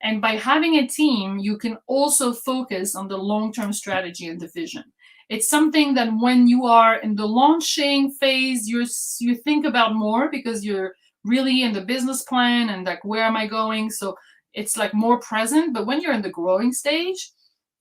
And by having a team, you can also focus on the long-term strategy and the vision. It's something that when you are in the launching phase, you think about more because you're really in the business plan and like, where am I going? So it's like more present. But when you're in the growing stage,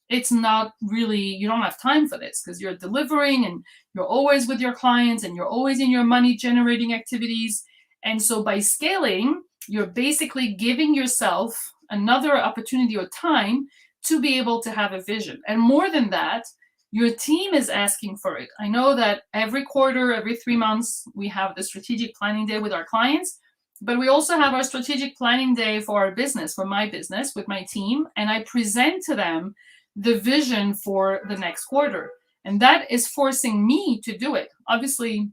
it's not really, you don't have time for this because you're delivering and you're always with your clients and you're always in your money generating activities. And so by scaling, you're basically giving yourself another opportunity or time to be able to have a vision. And more than that, your team is asking for it. I know that every quarter, every 3 months, we have the strategic planning day with our clients, but we also have our strategic planning day for our business, for my business, with my team. And I present to them the vision for the next quarter. And that is forcing me to do it. Obviously,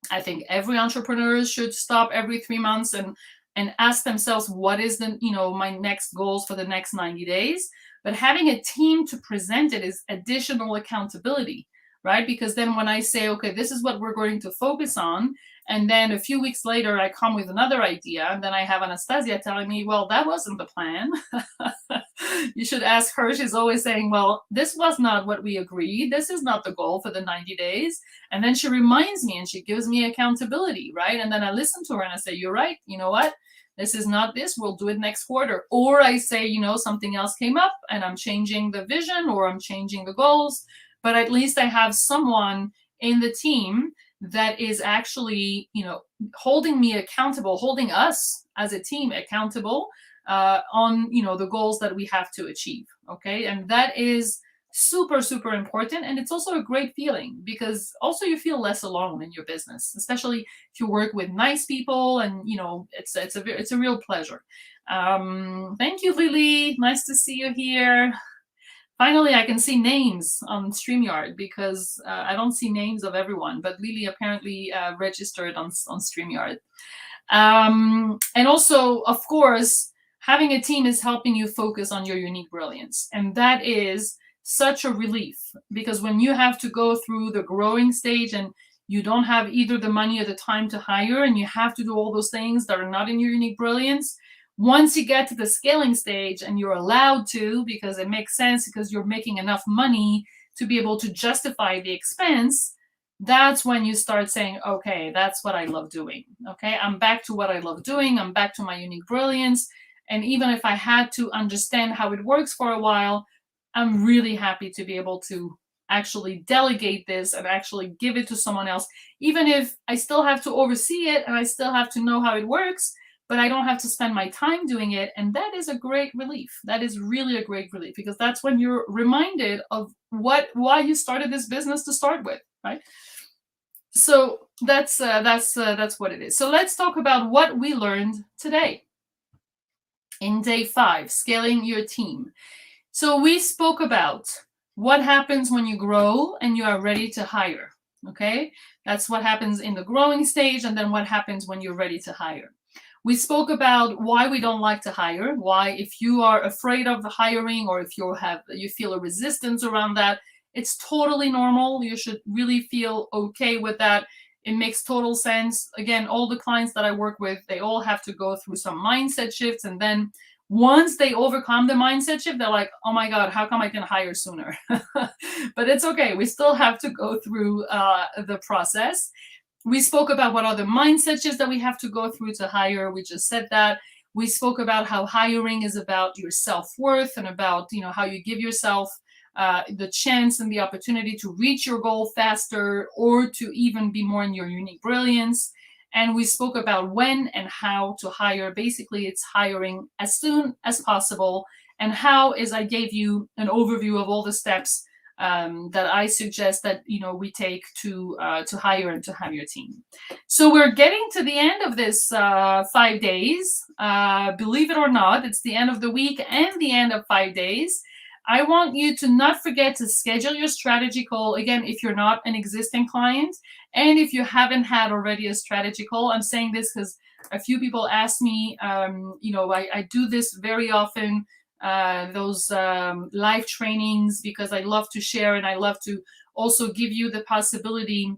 I think every entrepreneur should stop every 3 months and and ask themselves what is the, my next goals for the next 90 days. But having a team to present it is additional accountability, right? Because then when I say, okay, this is what we're going to focus on, and then a few weeks later I come with another idea, and then I have Anastasia telling me, well, that wasn't the plan. You should ask her. She's always saying, well, this was not what we agreed. This is not the goal for the 90 days. And then she reminds me and she gives me accountability, right? And then I listen to her and I say, you're right. You know what? This is not this. We'll do it next quarter. Or I say, something else came up and I'm changing the vision or I'm changing the goals. But at least I have someone in the team that is actually, holding me accountable, holding us as a team accountable on, the goals that we have to achieve. Okay. And that is super, super important. And it's also a great feeling because also you feel less alone in your business, especially if you work with nice people, and, it's a real pleasure. Thank you, Lily. Nice to see you here. Finally, I can see names on StreamYard because I don't see names of everyone, but Lily apparently registered on StreamYard. And also, of course, having a team is helping you focus on your unique brilliance. And that is such a relief because when you have to go through the growing stage and you don't have either the money or the time to hire, and you have to do all those things that are not in your unique brilliance, once you get to the scaling stage and you're allowed to, because it makes sense because you're making enough money to be able to justify the expense, that's when you start saying, okay, that's what I love doing. Okay, I'm back to what I love doing. I'm back to my unique brilliance. And even if I had to understand how it works for a while, I'm really happy to be able to actually delegate this and actually give it to someone else, even if I still have to oversee it and I still have to know how it works, but I don't have to spend my time doing it. And that is a great relief. That is really a great relief because that's when you're reminded of why you started this business to start with, right? So that's what it is. So let's talk about what we learned today in day 5, scaling your team. So we spoke about what happens when you grow and you are ready to hire. Okay, that's what happens in the growing stage, and then what happens when you're ready to hire. We spoke about why we don't like to hire, why if you are afraid of hiring or if you feel a resistance around that, it's totally normal. You should really feel okay with that. It makes total sense. Again, all the clients that I work with, they all have to go through some mindset shifts, and then once they overcome the mindset shift, they're like, oh my God, how come I can hire sooner? But it's okay. We still have to go through the process. We spoke about what are the mindset shifts that we have to go through to hire. We just said that. We spoke about how hiring is about your self-worth and about, how you give yourself the chance and the opportunity to reach your goal faster or to even be more in your unique brilliance. And we spoke about when and how to hire. Basically, it's hiring as soon as possible. And how is I gave you an overview of all the steps that I suggest that we take to hire and to have your team. So we're getting to the end of this 5 days. Believe it or not, it's the end of the week and the end of 5 days. I want you to not forget to schedule your strategy call. Again, if you're not an existing client, and if you haven't had already a strategy call, I'm saying this because a few people ask me, I do this very often, those live trainings, because I love to share and I love to also give you the possibility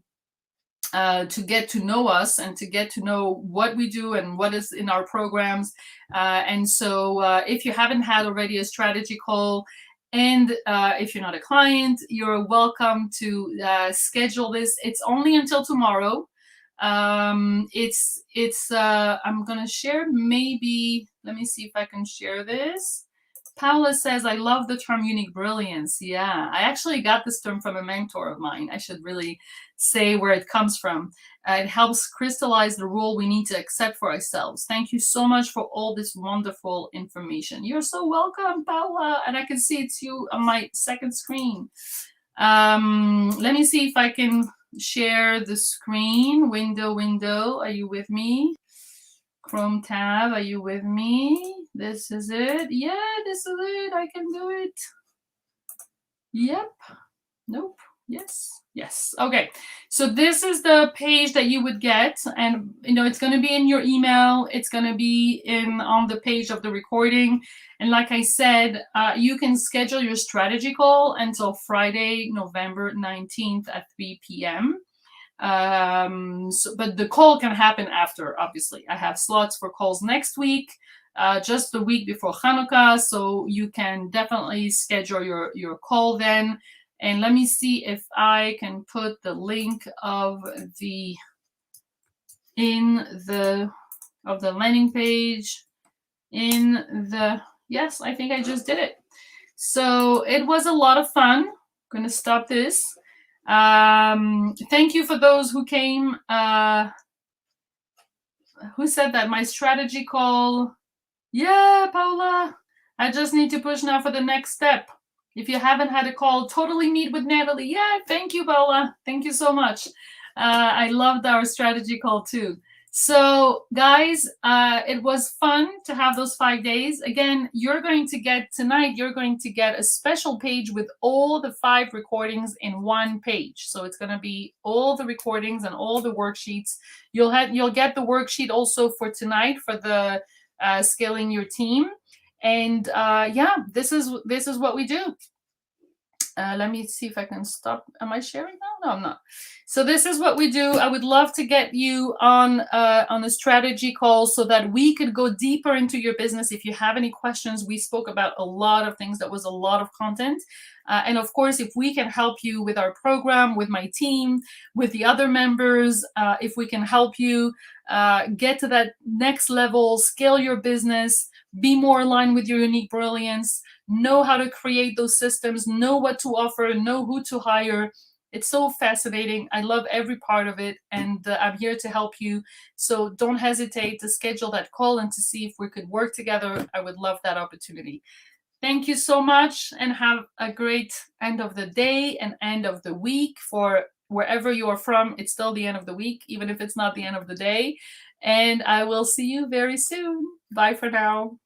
to get to know us and to get to know what we do and what is in our programs. And so if you haven't had already a strategy call, and if you're not a client, you're welcome to schedule this. It's only until tomorrow. I'm gonna share, maybe, let me see if I can share this. Paula says, I love the term unique brilliance. Yeah, I actually got this term from a mentor of mine. I should really say where it comes from. It helps crystallize the role we need to accept for ourselves. Thank you so much for all this wonderful information. You're so welcome, Paula. And I can see it's you on my second screen. Let me see if I can share the screen. Window. Are you with me? Chrome tab, are you with me? This is it. Yeah, this is it. I can do it. Yep. Nope. Yes. Okay. So this is the page that you would get, and it's going to be in your email. It's going to be in on the page of the recording. And like I said, you can schedule your strategy call until Friday, November 19th at 3 p.m. But the call can happen after, obviously. I have slots for calls next week, just the week before Hanukkah, so you can definitely schedule your call then. And let me see if I can put the link of the landing page in the. Yes, I think I just did it. So it was a lot of fun. I'm gonna stop this. Thank you for those who came. Who said that? My strategy call. Yeah, Paula. I just need to push now for the next step. If you haven't had a call, totally meet with Natalie. Yeah, thank you, Paula. Thank you so much. I loved our strategy call too. So, guys, it was fun to have those 5 days. Again, you're going to get a special page with all the 5 recordings in one page. So it's going to be all the recordings and all the worksheets. You'll get the worksheet also for tonight for the scaling your team. And this is what we do. Let me see if I can stop. Am I sharing now? No, I'm not. So this is what we do. I would love to get you on a strategy call so that we could go deeper into your business. If you have any questions, we spoke about a lot of things. That was a lot of content. And of course, if we can help you with our program, with my team, with the other members, if we can help you get to that next level, scale your business, be more aligned with your unique brilliance, know how to create those systems, know what to offer, know who to hire. It's so fascinating. I love every part of it, and I'm here to help you. So don't hesitate to schedule that call and to see if we could work together. I would love that opportunity. Thank you so much, and have a great end of the day and end of the week. For wherever you are from, it's still the end of the week, even if it's not the end of the day. And I will see you very soon. Bye for now.